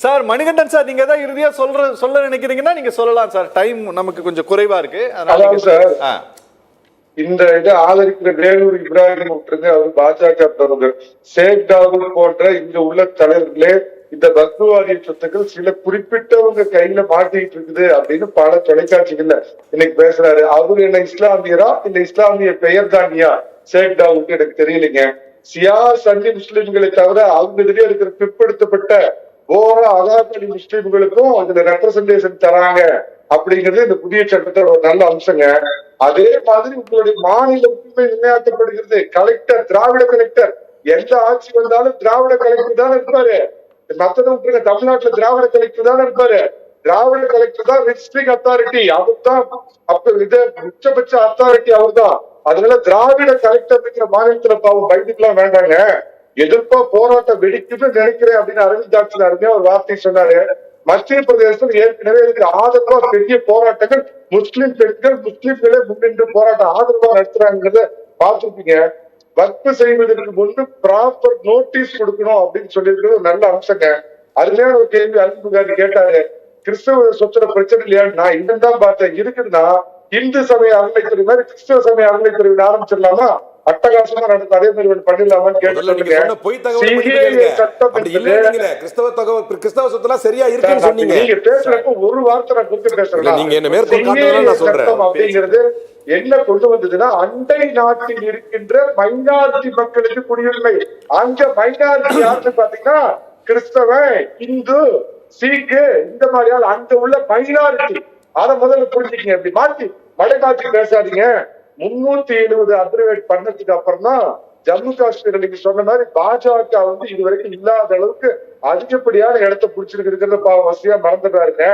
Sir Manikandan sir, நீங்க ஏதாவது இறுதியா சொல்ல நினைக்கிறீங்கன்னா நீங்க சொல்லலாம் சார். டைம் நமக்கு கொஞ்சம் குறைவா இருக்கு. சார் இந்த இதை ஆதரிக்கிற வேலூர் இப்ராஹிம் விட்டுருங்க, அவர் பாஜக பிரமுகர். ஷேக் தாவூத் போன்ற இங்க உள்ள தலைவர்களே இந்த வக்ஃபு சொத்துக்கள் சில குறிப்பிட்டவங்க கையில மாட்டிட்டு இருக்குது அப்படின்னு பல தொலைக்காட்சிகள்ல இன்னைக்கு பேசுறாரு. அவரு என்ன இஸ்லாமியரா இல்ல இஸ்லாமிய பெயர் தானியா ஷேக் தாவூத் எனக்கு தெரியலைங்க. சியா சன்னி முஸ்லிம்களை தவிர அவங்க இதுலயே இருக்கிற பிற்படுத்தப்பட்ட போரா அகாபலி முஸ்லிம்களுக்கும் இதுல ரெப்ரசன்டேஷன் தராங்க அப்படிங்கிறது இந்த புதிய சட்டத்தோட ஒரு நல்ல அம்சங்க. அதே மாதிரி உங்களுடைய மாநில உரிமை நிர்ணயிக்கப்படுகிறது. கலெக்டர், திராவிட கலெக்டர், எந்த ஆட்சி வந்தாலும் திராவிட கலெக்டர் தான் இருப்பாரு. மத்தத விட்டுருங்க, தமிழ்நாட்டுல திராவிட கலெக்டர் தான் இருப்பாரு. திராவிட கலெக்டர் தான் ரிஜிஸ்ட்ரிங் அத்தாரிட்டி, அவர் தான் அப்ப இது உச்சபட்ச அத்தாரிட்டி அவர் தான். அதனால திராவிட கலெக்டர் இருக்கிற மாநிலத்துல பாவம் பயந்துக்கலாம் வேண்டாங்க. எதிர்ப்பா போராட்டம் வெடிக்குன்னு நினைக்கிறேன் அப்படின்னு அரவிந்த் ஜாக்சன் அருமையா ஒரு வார்த்தை சொன்னாரு. மத்திய பிரதேசத்தில் ஏற்கனவே இதுக்கு ஆதரவா பெரிய போராட்டங்கள் முஸ்லிம் பெண்கள் முஸ்லிம்களே முன்னின்று போராட்டம் ஆதரவா நடத்துறாங்கிறத பார்த்துருப்பீங்க. வக்ஃபு செய்வதற்கு முன்பு ப்ராப்பர் நோட்டீஸ் கொடுக்கணும் அப்படின்னு சொல்லியிருக்கிறது ஒரு நல்ல அம்சங்க. அருமையான ஒரு கேள்வி அன்புகாரி கேட்டாரு, கிறிஸ்தவ சொத்துல பிரச்சனை இல்லையான்னு. நான் இன்னும் பார்த்தேன் இருக்குதுன்னா இந்து சமய அறநிலைத்துறை மாதிரி கிறிஸ்தவ சமய அறநிலைத்துறை ஆரம்பிச்சிடலாமா? அட்டகாசமா நடக்கும். அதே மாதிரி பண்ணிடலாமான்னு கேட்டு கிறிஸ்தவ சொத்துலாம் சரியா இருக்குன்னு சொன்னீங்க. நீங்க பேசுறப்ப ஒரு வார்த்தை நான் குறித்து பேசுறேன். அப்படிங்கிறது என்ன கொண்டு வந்ததுன்னா, அண்டை நாட்டில் இருக்கின்ற மைனாரிட்டி மக்களுக்கு குடியுரிமை. அங்க மைனாரிட்டி யாருன்னு பாத்தீங்கன்னா கிறிஸ்தவன், இந்து, சீக்கு, இந்த மாதிரியால் அங்க உள்ள மைனாரிட்டி. அதை முதல்ல புரிஞ்சுக்கீங்க. இப்படி மாத்தி மடை மாற்றி பேசாதீங்க. 370 அப்ரிவேட் பண்ணதுக்கு அப்புறம் தான் ஜம்மு காஷ்மீர் நீங்க சொன்ன மாதிரி பாஜக இதுவரைக்கும் இல்லாத அளவுக்கு அதிகப்படியான இடத்தை பிடிச்சிருக்கிறத வசதியா மறந்துடுறாருங்க.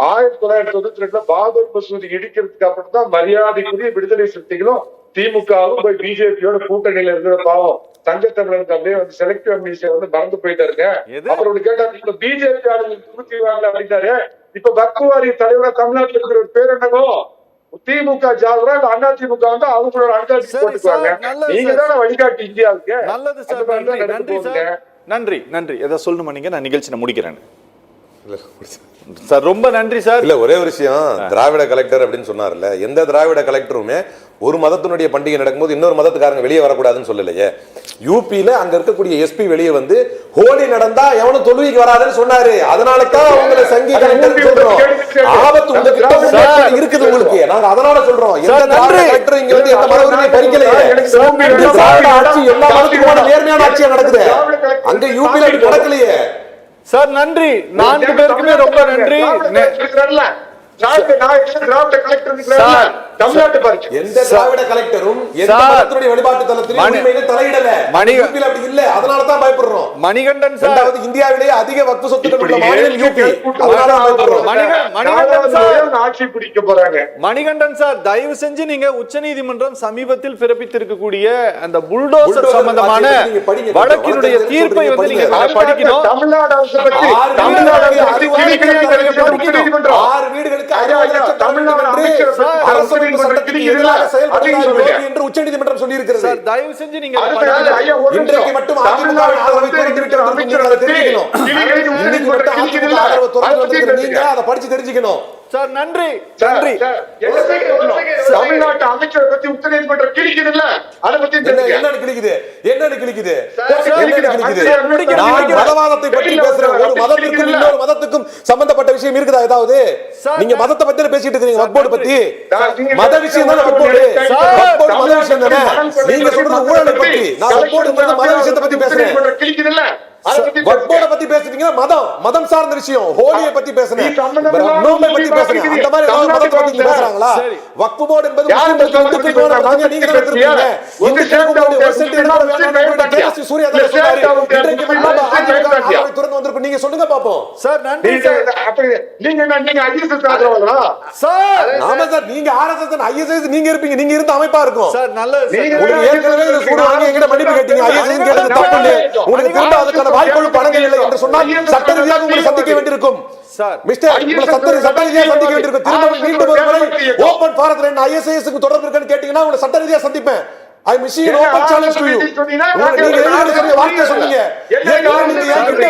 1992 பாபர் மசூதி இடிக்கிறதுக்கு அப்புறம் தான் மரியாதைக்குரிய விடுதலை சிறுத்தைகளும் திமுகவும் போய் பிஜேபியோட கூட்டணியில இருக்கிற பாவம் தங்கத்தமிழனுக்கு அப்படியே செலக்டிவ் அம்னிஸ்டியா மறந்து போயிட்டாருங்க. அப்புறம் கேட்டா நீங்க பிஜேபி ஆளுங்களுக்கு கொடுத்துருவாங்க அப்படின்னாரு. இப்ப வக்ஃபு தலைவரா தமிழ்நாட்டில் இருக்கிற ஒரு பேர் என்னவோ திமுக ஜாலரா இல்ல அதிமுக அவங்களோட அனுகாட்சி போட்டுக்குவாங்க. நீங்க தானே வழிகாட்டி இந்தியாவுக்கு. நல்லது சார், நன்றி சார். நன்றி நன்றி. எதை சொல்லணும் நீங்க, நான் நிகழ்ச்சி முடிக்கிறேன் சார். ரொம்ப நன்றி சார். இல்ல ஒரே ஒரு விஷயம், திராவிட கலெக்டர் அப்படின்னு சொன்னார்ல, எந்த திராவிட கலெக்டருமே ஒரு மதத்தினுடைய பண்டிகை நடக்கும்போது இன்னொரு மதத்துக்காரங்க வெளியே வரக்கூடாதுன்னு சொல்லலையே. யூபியில அங்க இருக்கக்கூடிய எஸ்பி வெளியே ஹோலி நடந்தா எவனும் தொழுவிக்கு வராதுன்னு சொன்னாரு. அதனாலதான் உங்களை சங்கி சொல்றோம். ஆபத்து உங்ககிட்ட இருக்குது உங்களுக்கு. நாங்க அதனால சொல்றோம், எந்த திராவிட கலெக்டர் இங்க எந்த மத உரிமையை பறிக்கலையே. ஆட்சி எல்லா மதத்துக்குமான நேர்மையான ஆட்சியா நடக்குது. அங்க யூபியில நடக்கலையே சார். நன்றி, 4 பேருக்குமே ரொம்ப நன்றி. எந்த திராவிட கலெக்டரும் வழிபாட்டு தலத்தில் தலையிடல. அப்படி இல்ல, அதனால தான் பயப்படுறோம். மணிகண்டன் சார், இந்தியாவிலேயே அதிக வக்ஃபு சொத்துக்கள் உள்ள மாநிலம் யூபி. அதனால பயப்படுறோம். ஆட்சி பிடிக்க போறாங்க. மணிகண்டன் சார், தயவு செஞ்சு நீங்க உச்சநீதிமன்றம் சமீபத்தில் பிறப்பித்திருக்கக்கூடிய அந்த புல்டோசர் சம்பந்தமான வழக்கினுடைய தீர்ப்பை நீங்க படிக்கணும். தமிழ்நாடு அரசு பற்றி 6 வீடுகளுக்கு 60 லட்சம் தமிழ்நாடு என்று உச்சநீதிமன்றம் சொல்லி இருக்கிறது. தயவு செஞ்சு நீங்க இன்றைக்கு மட்டும் அதை படிச்சு தெரிஞ்சுக்கணும் சார். நன்றி நன்றி. தமிழ்நாட்டு அமைச்சரை பத்தி உச்சநீதிமன்றம் கிழிக்குது இல்ல, அதை பத்தி என்னன்னு கிழிக்குது? மதவாதத்தை பற்றி பேசுறேன். ஒரு மதத்துக்கும் இன்னொரு மதத்துக்கும் சம்பந்தப்பட்ட விஷயம் இருக்குதா ஏதாவது? நீங்க மதத்தை பத்தி பேசிட்டு இருக்கீங்க. வக்ஃபு பத்தி மத விஷயம் தானே. வக்ஃபு மத விஷயம் தானே. நீங்க சொல்றது ஊழலை பத்தி, நான் வக்ஃபு மத விஷயத்தை பத்தி பேசுறேன். கிழிக்குது இல்ல, வக்ஃபோட பத்தி பேசுறீங்கன்னா மதம் சார்ந்த விஷயம். ஹோலியை பத்தி பேசுறேன், நோம்பை பத்தி பேசுறேன். அந்த மாதிரி மதத்தை பத்தி பேசுறாங்களா? வக்ஃபு போர்டு என்பது நீங்க தான் எடுத்துருக்கீங்க. இந்த சூர்யா தான் சொன்னாரு. துறந்து வந்திருக்கும். நீங்க சொல்லுங்க பாப்போம் சார். நன்றி நீங்க ஐஎஸ்எஸ் ஆதரவாளரா சார்? ஆமா சார், நீங்க ஆர்எஸ்எஸ் ஐஎஸ்எஸ் நீங்க இருப்பீங்க. நீங்க இருந்த அமைப்பா இருக்கும் சார். நல்லது. ஏற்கனவே சூடு வாங்கி எங்கிட்ட மன்னிப்பு கேட்டீங்க. ஐஎஸ்எஸ் கேட்டது தப்பு இல்லை. உங்களுக்கு திரும்ப அதுக்கான வாய்ப்புகள் பணங்கள் இல்லை என்று சொன்னால் சட்ட ரீதியாக உங்களை சந்திக்க வேண்டியிருக்கும். மிஸ்டர், உங்களை சட்ட ரீதியாக சந்திக்க வேண்டியிருக்கும். திரும்ப மீண்டும் ஒரு முறை ஓபன் ஃபாரத்துல என்ன ஐஎஸ்ஐஎஸ்க்கு தொடர்பு இருக்குன்னு கேட்டீங்கன்னா உங்களை சட்ட ரீதியாக சந்திப்பேன். I am issuing an open challenge to you. நீங்க வார்த்தை சொன்னீங்க.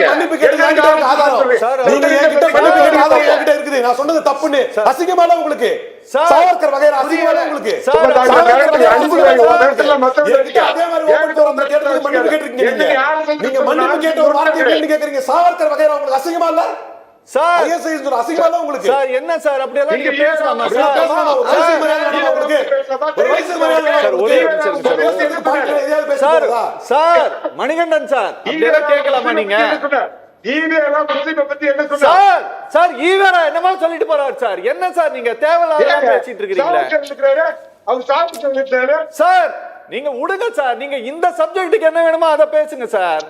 மன்னிப்பு கேட்டீங்க. ஆதாரம் சார், நீங்க என்கிட்ட மன்னிப்பு கேட்டு ஆதாரம் என்கிட்ட இருக்குது. நான் சொன்னது தப்புன்னு அசிங்கமா இல்ல உங்களுக்கு? சார், சாவர்கர் வகைரா அசிங்கமா இல்ல உங்களுக்கு? சார், சாவர்கர் வகைரா அதே அசிங்கமா இல்ல? மாதிரி அதே மாதிரி ஓபன் அந்த கேட்டதுக்கு மன்னிப்பு கேட்டிருக்கீங்க நீங்க மன்னிப்பு கேட்ட ஒரு வார்த்தை என்ன கேக்குறீங்க? சாவர்கர் வகைரா உங்களுக்கு அசிங்கமா இல்ல? சார், ஐஎஸ்ஐ சொல்ற அசிங்கமா இல்ல உங்களுக்கு? சார் என்ன சார் அப்படி எல்லாம் நீங்க பேசலாமா அப்படியே சார்? பேசலாமா? ஒரு வயசு மரியாதை வேணுமா உங்களுக்கு? ஒரு வயசு மரியாதை வேணுமா சார், ஒரே உங்களுக்கு? நிமிஷம் சார். பேசுறது பாக்கல, எதையாவது பேச சார், போறதா? சார், மணிகண்டன் சார் அப்படி எல்லாம் கேட்கலாமா நீங்க? சார் சார், ஈவேர என்னமோ சொல்லிட்டு போறாரு சார். என்ன சார் நீங்க தேவையில்லாம பேசிட்டு இருக்கீங்களே சார்? நீங்க விடுங்க சார். நீங்க இந்த சப்ஜெக்ட்டுக்கு என்ன வேணுமோ அதை பேசுங்க சார்.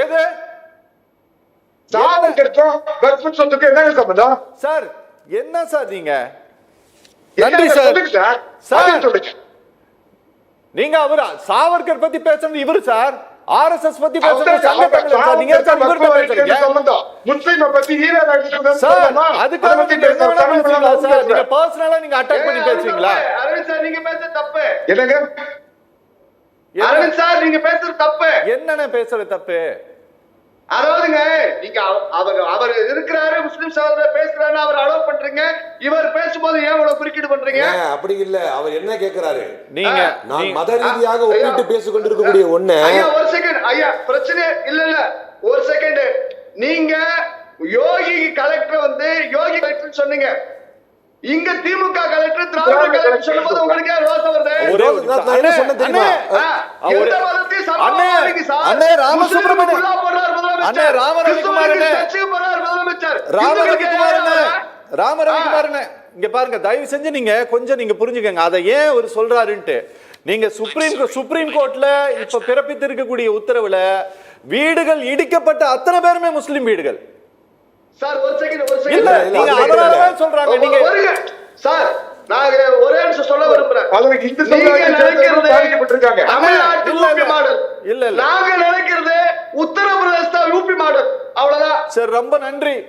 எது சார்? என்ன சார் நீங்க? நன்றி சார். சார், நீங்க அவர் சாவர்கர் பத்தி பேசுறது இவரு சார். ஆர்எஸ்எஸ் பத்தி பேசுறது சங்க தமிழர் சார். நீங்க சார் இவர்ட்ட பேசுறீங்க சார். அதுக்காக நீங்க என்ன வேணா பேசுறீங்களா சார்? நீங்க பர்சனலா நீங்க அட்டாக் பண்ணி பேசுறீங்களா? அரவிந்த் சார் நீங்க பேசுறது தப்பு. என்னங்க அரவிந்த் சார் நீங்க பேசுறது தப்பு. என்னென்ன பேசுறது தப்பு? அதாவதுங்க நீங்க அவர் இருக்கிறாரு முஸ்லிம் சகோதரர் பேசுறாரு அவர் அலோவ் பண்றீங்க. இவர் பேசும்போது ஏன் இவ்வளவு குறுக்கீடு பண்றீங்க? அப்படி இல்ல. அவர் என்ன கேக்குறாரு? நீங்க நான் மத ரீதியாக ஒப்பிட்டு பேசிக் கொண்டிருக்கக்கூடிய ஒண்ணு. ஐயா ஒரு செகண்ட் ஐயா, பிரச்சனை இல்ல ஒரு செகண்ட். நீங்க யோகி கலெக்டர் வந்து யோகி கலெக்டர் சொன்னீங்க. இங்க திமுக கலெக்டர் திராவிட கலெக்டர் சொல்லும்போது உங்களுக்கு ஏன் ரோசம் வருது? நான் என்ன சொன்னேன் தெரியுமா? எந்த மதத்தையும் அண்ணே ராமசுப்ரமணியன், அண்ணே ராமரவிக்குமாரனே, ராமரவிக்குமாரனே, இங்க பாருங்க, தயவு செஞ்சு நீங்க கொஞ்சம் நீங்க புரிஞ்சுக்கங்க அதை ஏன் ஒரு சொல்றாருன்ட்டு. நீங்க சுப்ரீம் கோர்ட்ல இப்ப பிறப்பித்து இருக்கக்கூடிய உத்தரவுல வீடுகள் இடிக்கப்பட்ட அத்தனை பேருமே முஸ்லிம் வீடுகள் சார். ஒரு செகண்ட் இல்ல, நீங்க அதனாலதான் சொல்றாங்க. நீங்க சார் நான் ஒரே நிமிஷம் சொல்ல விரும்புறேன். அதற்கு இந்த பாதிக்கப்பட்டிருக்காங்க. தமிழ்நாட்டு யூபி மாடல் இல்ல நாங்க நினைக்கிறது உத்தரப்பிரதேச யூபி மாடல். அவ்வளவுதான். சரி, ரொம்ப நன்றி.